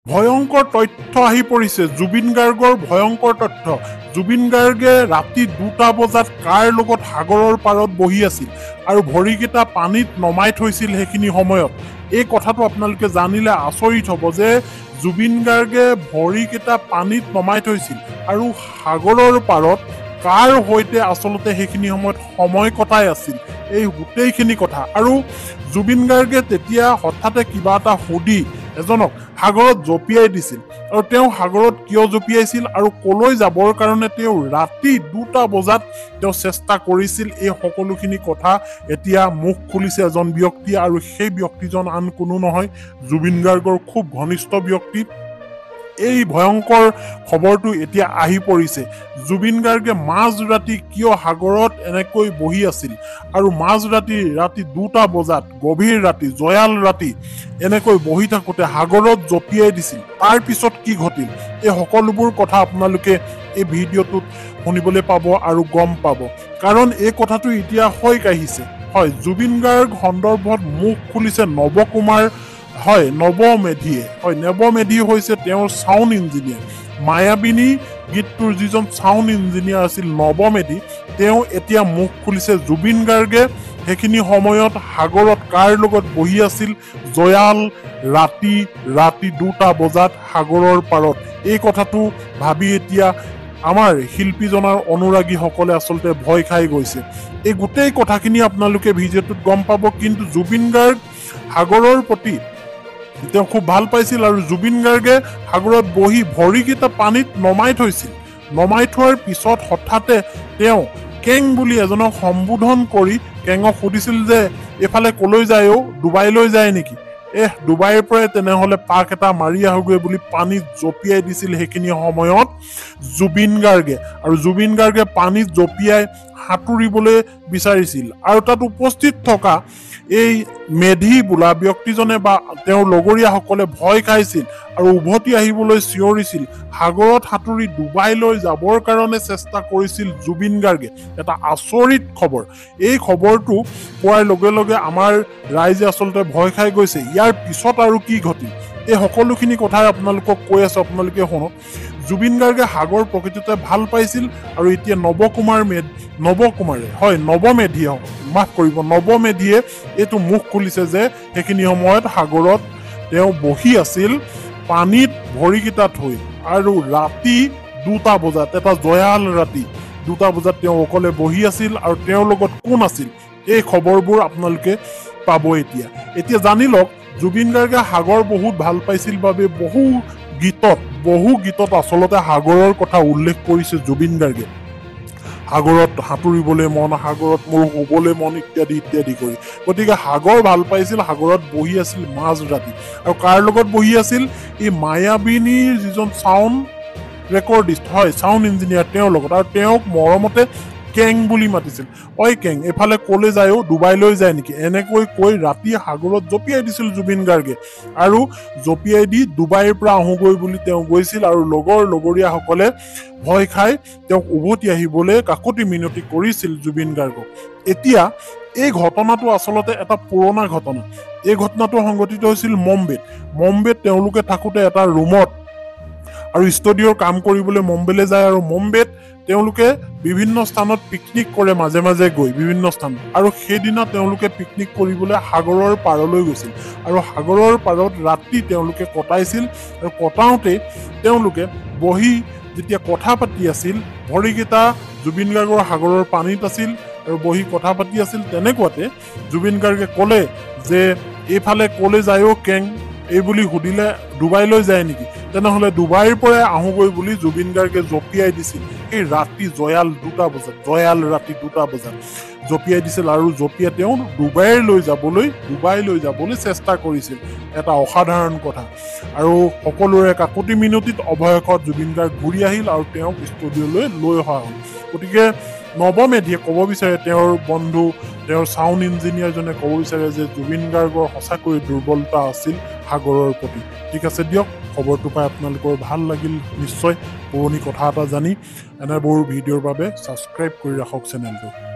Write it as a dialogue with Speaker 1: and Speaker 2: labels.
Speaker 1: ভয়ংকৰ তথ্য আহি পৰিছে জুবিন গাৰ্গৰ ভয়ংকৰ তথ্য জুবিন গাৰ্গে ৰাতি 2টা বজাত কাৰ লগত সাগৰৰ পাৰত বহি আছিল আৰু ভৰিকেইটা পানীত নমাই থৈছিল সেইখিনি সময়ত এই কথাটো আপোনালোকে জানিলে আচৰিত হ'ব যে জুবিন গাৰ্গে ভৰিকেইটা পানীত নমাই থৈছিল আৰু সাগৰৰ পাৰত কাৰ হৈতে আচলতে সেইখিনি সময়ত সময় কটাই আছিল এই গোটেইখিনি কথা আৰু জুবিন গাৰ্গে তেতিয়া হঠাতে কিবা এটা সুধি এজনক সাগৰত জঁপিয়াই দিছিল আৰু তেওঁ সাগৰত কিয় জঁপিয়াইছিল আৰু কলৈ যাবৰ কাৰণে তেওঁ ৰাতি 2টা বজাত তেওঁ চেষ্টা কৰিছিল এই সকলোখিনি কথা এতিয়া মুখ খুলিছে এজন ব্যক্তি আৰু সেই ব্যক্তিজন আন কোনো নহয় জুবিন গাৰ্গৰ খুব ঘনিষ্ঠ ব্যক্তি এই ভয়ংকৰ খবৰটো এতিয়া আহি পৰিছে জুবিন গাৰ্গে মাজৰাতি কিয় সাগৰত এনেকৈ বহি আছিল আৰু মাজৰাতি 2টা বজাত গভীৰ ৰাতি জয়াল ৰাতি এনেকৈ বহি থাকোতে সাগৰত জঁপিয়াই দিছিল তাৰ পিছত কি ঘটিল এই সকলোবোৰ কথা আপোনালোকে এই ভিডিঅ'টোত শুনিবলৈ পাব আৰু গম পাব কাৰণ এই কথাটো এতিয়া হৈ কাহিছে হয় জুবিন গাৰ্গ সন্দৰ্ভত মুখ খুলিছে নৱকুমাৰ হয় নৱমেধিয়ে হয় নৱমেধি হৈছে তেওঁৰ সাউণ্ড ইঞ্জিনিয়াৰ মায়াবিনী গীতটোৰ যিজন সাউণ্ড ইঞ্জিনিয়াৰ আছিল নৱমেধি তেওঁ এতিয়া মুখ খুলিছে জুবিন গাৰ্গে সেইখিনি সময়ত সাগৰত কাৰ লগত বহি আছিল জয়াল ৰাতি 2টা বজাত সাগৰৰ পাৰত এই কথাটো ভাবি এতিয়া আমাৰ শিল্পীজনৰ অনুৰাগীসকলে আচলতে ভয় খাই গৈছে এই গোটেই কথাখিনি আপোনালোকে ভিডিঅ'টোত গম পাব কিন্তু জুবিন গাৰ্গ সাগৰৰ প্ৰতি তেওঁ খুব ভাল পাইছিল আৰু জুবিন গাৰ্গে সাগৰত বহি ভৰিকেইটা পানীত নমাই থৈছিল নমাই থোৱাৰ পিছত হঠাতে তেওঁ কেং বুলি এজনক সম্বোধন কৰি কেঙক সুধিছিল যে এফালে কলৈ যায় ডুবাইলৈ যায় নেকি ডুবাইৰ পৰাই তেনেহ'লে পাক এটা মাৰি আহোগৈ বুলি পানীত জঁপিয়াই দিছিল সেইখিনি সময়ত জুবিন গাৰ্গে আৰু জুবিন গাৰ্গে পানীত জঁপিয়াই সাঁতুৰিবলৈ বিচাৰিছিল আৰু তাত উপস্থিত থকা এই মেধি বোলা ব্যক্তিজনে বা তেওঁৰ লগৰীয়াসকলে ভয় খাইছিল আৰু উভতি আহিবলৈ চিঞৰিছিল সাগৰত সাঁতুৰি ডুবাইলৈ যাবৰ কাৰণে চেষ্টা কৰিছিল জুবিন গাৰ্গে এটা আচৰিত খবৰ এই খবৰটো পোৱাৰ লগে লগে আমাৰ ৰাইজে আচলতে ভয় খাই গৈছে ইয়াৰ পিছত আৰু কি ঘটিল এই সকলোখিনি কথাই আপোনালোকক কৈ আছো আপোনালোকে শুনক জুবিন গাৰ্গে সাগৰ প্ৰকৃততে ভাল পাইছিল আৰু এতিয়া নৱমেধিয়ে এইটো মুখ খুলিছে যে সেইখিনি সময়ত সাগৰত তেওঁ বহি আছিল পানীত ভৰিকেইটা থৈ আৰু ৰাতি 2টা বজাত এটা জয়াল ৰাতি 2টা বজাত তেওঁ অকলে বহি আছিল আৰু তেওঁৰ লগত কোন আছিল এই খবৰবোৰ আপোনালোকে পাব এতিয়া জানি লওক জুবিন গাৰ্গে সাগৰ বহুত ভাল পাইছিল বাবে বহু গীতত আচলতে সাগৰৰ কথা উল্লেখ কৰিছে জুবিন গাৰ্গে সাগৰত সাঁতুৰিবলৈ মন সাগৰত মোৰ শুবলৈ মন ইত্যাদি কৰি গতিকে সাগৰ ভাল পাইছিল সাগৰত বহি আছিল মাজৰাতি আৰু কাৰ লগত বহি আছিল এই মায়াবিনীৰ যিজন সাউণ্ড ৰেকৰ্ডিষ্ট হয় সাউণ্ড ইঞ্জিনিয়াৰ তেওঁৰ লগত আৰু তেওঁক মৰমতে কেং বুলি মাতিছিল কেং এফালে কলে যায় ডুবাইলৈ যায় নেকি এনেকৈ কৈ ৰাতি সাগৰত জঁপিয়াই দিছিল জুবিন গাৰ্গে আৰু জঁপিয়াই দি ডুবাইৰ পৰা আহোগৈ বুলি তেওঁ গৈছিল আৰু লগৰীয়াসকলে ভয় খাই তেওঁক উভতি আহিবলৈ কাকতি মিনতি কৰিছিল জুবিন গাৰ্গক এতিয়া এই ঘটনাটো আচলতে এটা পুৰণা ঘটনা এই ঘটনাটো সংঘটিত হৈছিল মুম্বাইত তেওঁলোকে থাকোতে এটা ৰুমত আৰু ষ্টুডিঅ'ৰ কাম কৰিবলৈ মুম্বাইলৈ যায় আৰু মুম্বাইত তেওঁলোকে বিভিন্ন স্থানত পিকনিক কৰে মাজে মাজে গৈ বিভিন্ন স্থান আৰু সেইদিনা তেওঁলোকে পিকনিক কৰিবলৈ সাগৰৰ পাৰলৈ গৈছিল আৰু সাগৰৰ পাৰত ৰাতি তেওঁলোকে কটাইছিল আৰু কটাওঁতে তেওঁলোকে বহি যেতিয়া কথা পাতি আছিল ভৰিকেইটা জুবিন গাৰ্গৰ সাগৰৰ পানীত আছিল আৰু বহি কথা পাতি আছিল তেনেকুৱাতে জুবিন গাৰ্গে ক'লে যে এইফালে কলে যায় কেং এই বুলি সুধিলে ডুবাইলৈ যায় নেকি তেনেহ'লে ডুবাইৰ পৰাই আহোগৈ বুলি জুবিন গাৰ্গে জঁপিয়াই দিছিল এই ৰাতি জয়াল ৰাতি 2টা বজাত জঁপিয়াই দিছিল আৰু জঁপিয়াই তেওঁ ডুবাইলৈ যাবলৈ চেষ্টা কৰিছিল এটা অসাধাৰণ কথা আৰু সকলোৰে কাকতি মিনতিত অৱশেষত জুবিন গাৰ্গ ঘূৰি আহিল আৰু তেওঁক ষ্টুডিঅ'লৈ লৈ অহা হ'ল গতিকে নৱমেধিয়ে ক'ব বিচাৰে তেওঁৰ বন্ধু তেওঁৰ সাউণ্ড ইঞ্জিনিয়াৰজনে ক'ব বিচাৰে যে জুবিন গাৰ্গৰ সঁচাকৈ দুৰ্বলতা আছিল সাগৰৰ প্ৰতি ঠিক আছে দিয়ক খবৰটো পাই আপোনালোকৰ ভাল লাগিল নিশ্চয় পুৰণি কথা এটা জানি এনেবোৰ ভিডিঅ'ৰ বাবে ছাবস্ক্ৰাইব কৰি ৰাখক চেনেলটো